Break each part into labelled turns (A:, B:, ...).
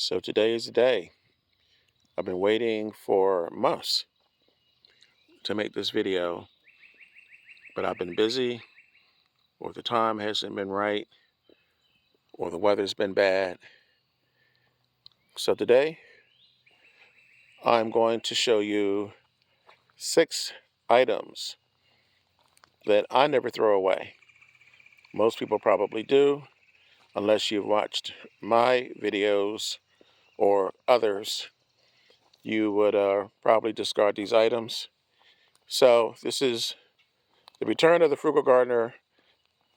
A: So today is the day. I've been waiting for months to make this video, but I've been busy, or the time hasn't been right, or the weather's been bad. So today, I'm going to show you 6 items that I never throw away. Most people probably do, unless you've watched my videos or others. You would probably discard these items. So this is the return of the Frugal Gardener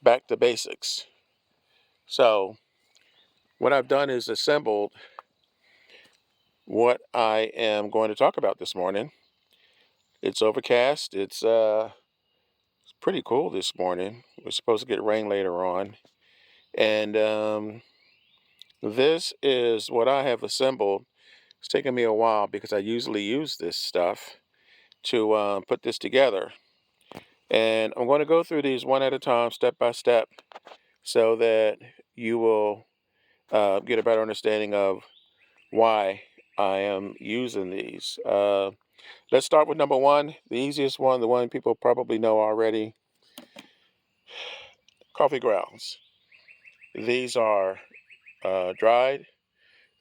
A: back to basics. So what I've done is assembled what I am going to talk about this morning. It's overcast. It's pretty cool this morning. We're supposed to get rain later on. And this is what I have assembled. It's taken me a while because I usually use this stuff to put this together. And I'm going to go through these one at a time, step by step, so that you will get a better understanding of why I am using these. Let's start with number 1, the easiest one, the one people probably know already. Coffee grounds. These are dried.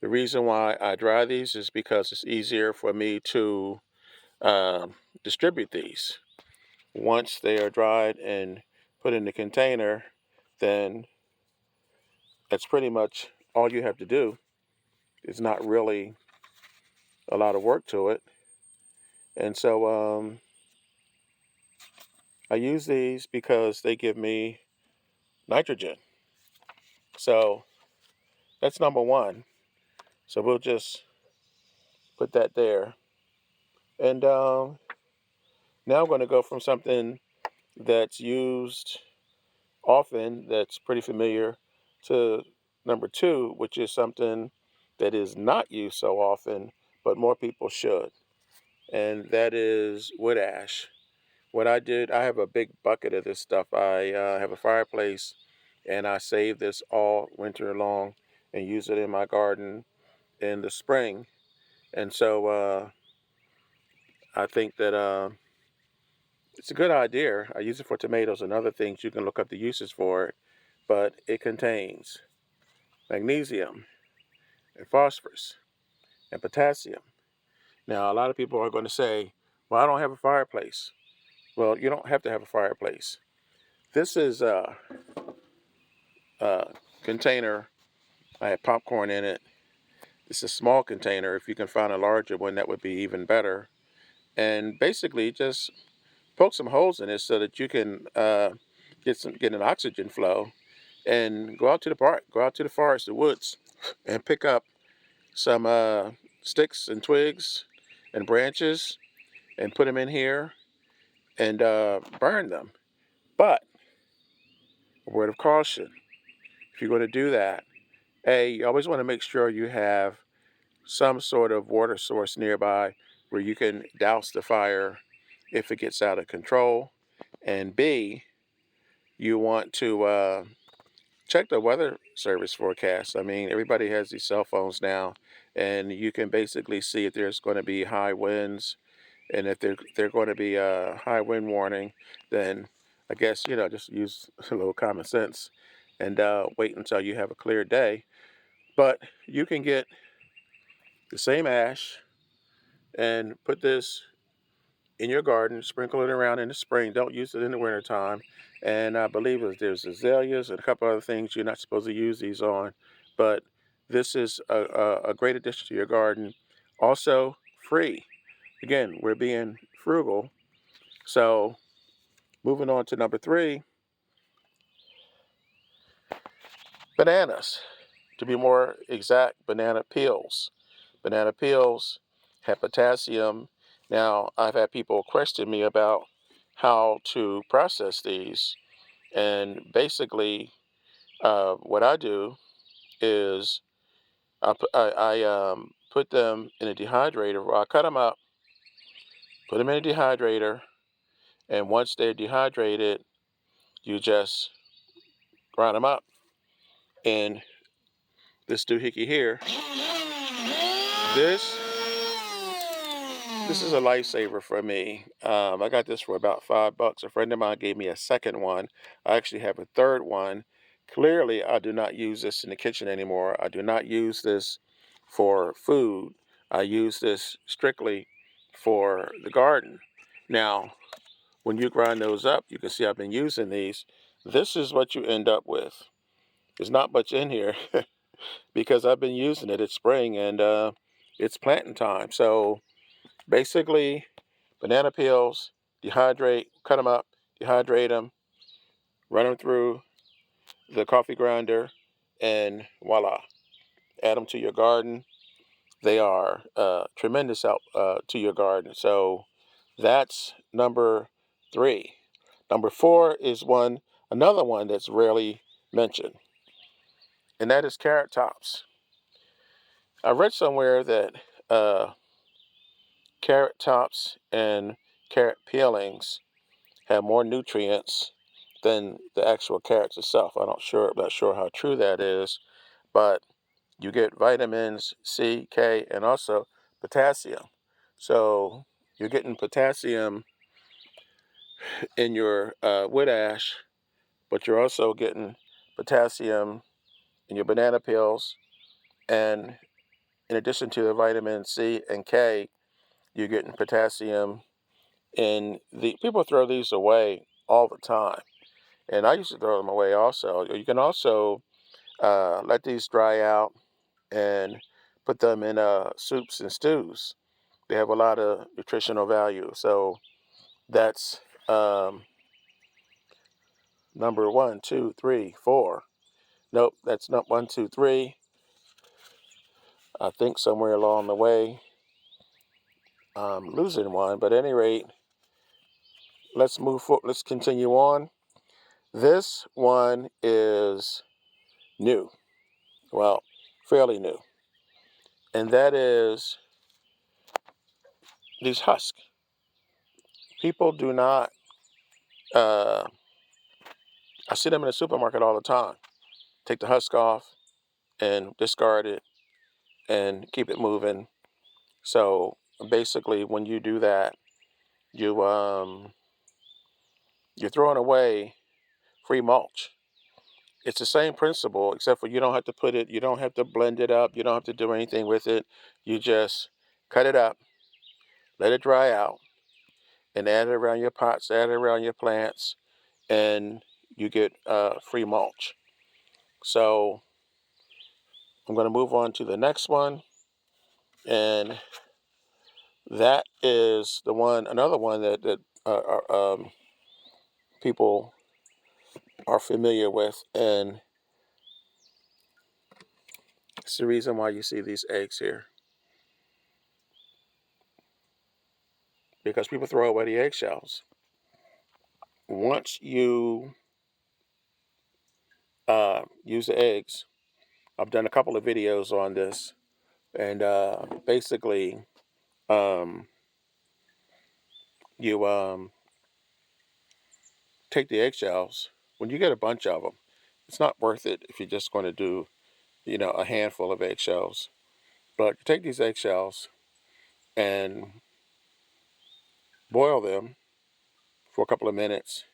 A: The reason why I dry these is because it's easier for me to distribute these. Once they are dried and put in the container, then that's pretty much all you have to do. It's not really a lot of work to it. And so I use these because they give me nitrogen. So that's number 1. So we'll just put that there. And now I'm going to go from something that's used often, that's pretty familiar, to number 2, which is something that is not used so often, but more people should. And that is wood ash. What I did, I have a big bucket of this stuff. I have a fireplace, and I save this all winter long and use it in my garden in the spring. And so I think that it's a good idea. I use it for tomatoes and other things. You can look up the uses for it, but it contains magnesium and phosphorus and potassium. Now, a lot of people are going to say, well, I don't have a fireplace. Well, you don't have to have a fireplace. This is a container. I had popcorn in it. It's a small container. If you can find a larger one, that would be even better. And basically, just poke some holes in it so that you can get an oxygen flow, and go out to the park, go out to the forest, the woods, and pick up some sticks and twigs and branches and put them in here and burn them. But a word of caution: if you're going to do that, you always want to make sure you have some sort of water source nearby where you can douse the fire if it gets out of control. And B, you want to check the weather service forecast. I mean, everybody has these cell phones now, and you can basically see if there's going to be high winds, and if they're going to be a high wind warning, then I guess, just use a little common sense and wait until you have a clear day. But you can get the same ash and put this in your garden, sprinkle it around in the spring. Don't use it in the wintertime. And I believe there's azaleas and a couple other things you're not supposed to use these on. But this is a great addition to your garden. Also free. Again, we're being frugal. So moving on to number 3, bananas. To be more exact, banana peels. Banana peels have potassium. Now, I've had people question me about how to process these. And basically, what I do is I put them in a dehydrator. Well, I cut them up, put them in a dehydrator, and once they're dehydrated, you just grind them up. And this doohickey here This is a lifesaver for me. I got this for about $5. A friend of mine gave me a second one. I actually have a third one. Clearly, I do not use this in the kitchen anymore. I do not use this for food. I use this strictly for the garden. Now, when you grind those up, you can see I've been using these. This is what you end up with. There's not much in here because I've been using it. It's spring and it's planting time. So basically, banana peels, dehydrate, cut them up, dehydrate them, run them through the coffee grinder, and voila, add them to your garden. They are tremendous help to your garden. So that's number 3. Number 4 is another one that's rarely mentioned, and that is carrot tops. I read somewhere that carrot tops and carrot peelings have more nutrients than the actual carrots itself. I'm not sure how true that is, but you get vitamins C, K, and also potassium. So you're getting potassium in your wood ash, but you're also getting potassium in your banana peels. And in addition to the vitamin C and K, you're getting potassium in people throw these away all the time. And I used to throw them away also. You can also let these dry out and put them in soups and stews. They have a lot of nutritional value. So that's number 1, 2, 3, 4. Nope, that's not 1, 2, 3. I think somewhere along the way I'm losing one. But at any rate, let's move forward. Let's continue on. This one is new. Well, fairly new. And that is these husks. People do not, I see them in the supermarket all the time. Take the husk off and discard it and keep it moving. So basically, when you do that, you're throwing away free mulch. It's the same principle, except for you don't have to you don't have to blend it up, you don't have to do anything with it. You just cut it up, let it dry out, and add it around your pots, add it around your plants, and you get free mulch. So I'm going to move on to the next one, and that is another one that people are familiar with, and it's the reason why you see these eggs here, because people throw away the eggshells. Once you use the eggs, I've done a couple of videos on this, and basically, um, you take the eggshells. When you get a bunch of them, it's not worth it if you're just going to do, a handful of eggshells. But you take these eggshells and boil them for a couple of minutes,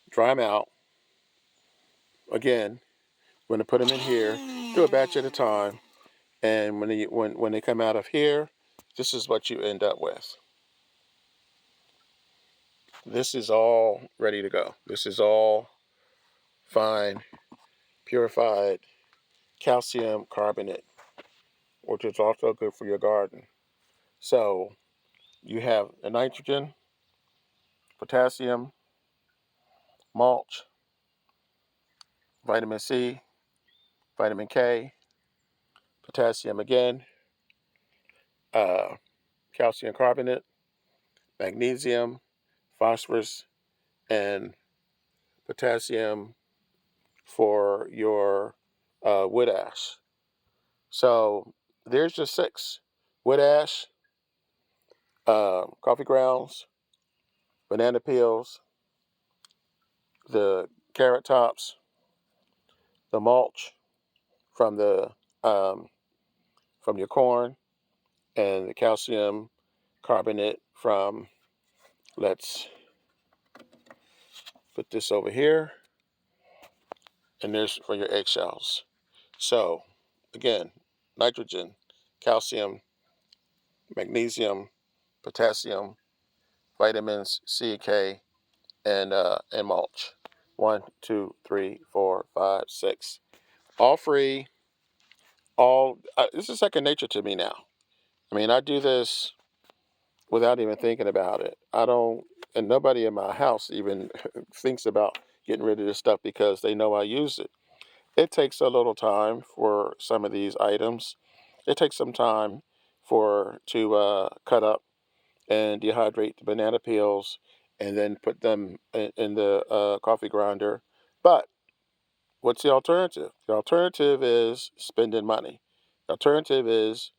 A: dry them out. Again, we're going to put them in here, do a batch at a time, and when they come out of here, this is what you end up with. This is all ready to go. This is all fine, purified calcium carbonate, which is also good for your garden. So you have the nitrogen, potassium, mulch, vitamin C, vitamin K, potassium again, uh, calcium carbonate, magnesium, phosphorus, and potassium for your wood ash. So there's just 6: wood ash, coffee grounds, banana peels, the carrot tops, the mulch from the from your corn, and the calcium carbonate from, let's put this over here, and there's for your eggshells. So again, nitrogen, calcium, magnesium, potassium, vitamins C, K, and mulch. 1, 2, 3, 4, 5, 6. All free. All this is second nature to me now. I mean, I do this without even thinking about it. I don't, and nobody in my house even thinks about getting rid of this stuff because they know I use it. It takes a little time for some of these items. It takes some time to cut up and dehydrate the banana peels and then put them in the coffee grinder. But what's the alternative? The alternative is spending money. The alternative is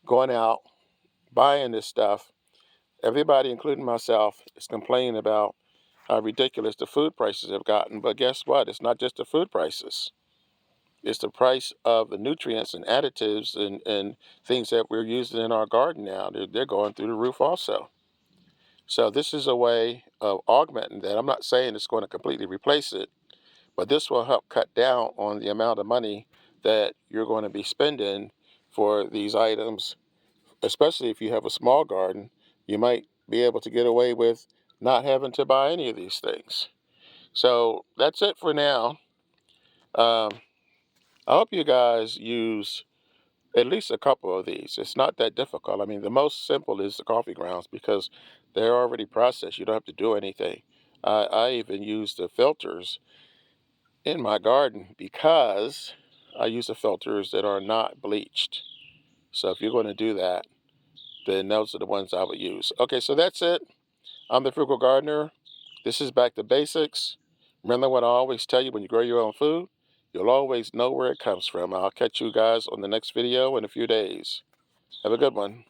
A: going out, buying this stuff. Everybody, including myself, is complaining about how ridiculous the food prices have gotten. But guess what? It's not just the food prices. It's the price of the nutrients and additives and things that we're using in our garden now. They're going through the roof also. So this is a way of augmenting that. I'm not saying it's going to completely replace it, but this will help cut down on the amount of money that you're going to be spending for these items, especially if you have a small garden. You might be able to get away with not having to buy any of these things. So that's it for now. Um, I hope you guys use at least a couple of these. It's not that difficult. I mean, the most simple is the coffee grounds because they're already processed. You don't have to do anything. I even use the filters in my garden because I use the filters that are not bleached. So if you're going to do that, then those are the ones I would use. Okay, so that's it. I'm the Frugal Gardener. This is Back to Basics. Remember what I always tell you: when you grow your own food, you'll always know where it comes from. I'll catch you guys on the next video in a few days. Have a good one.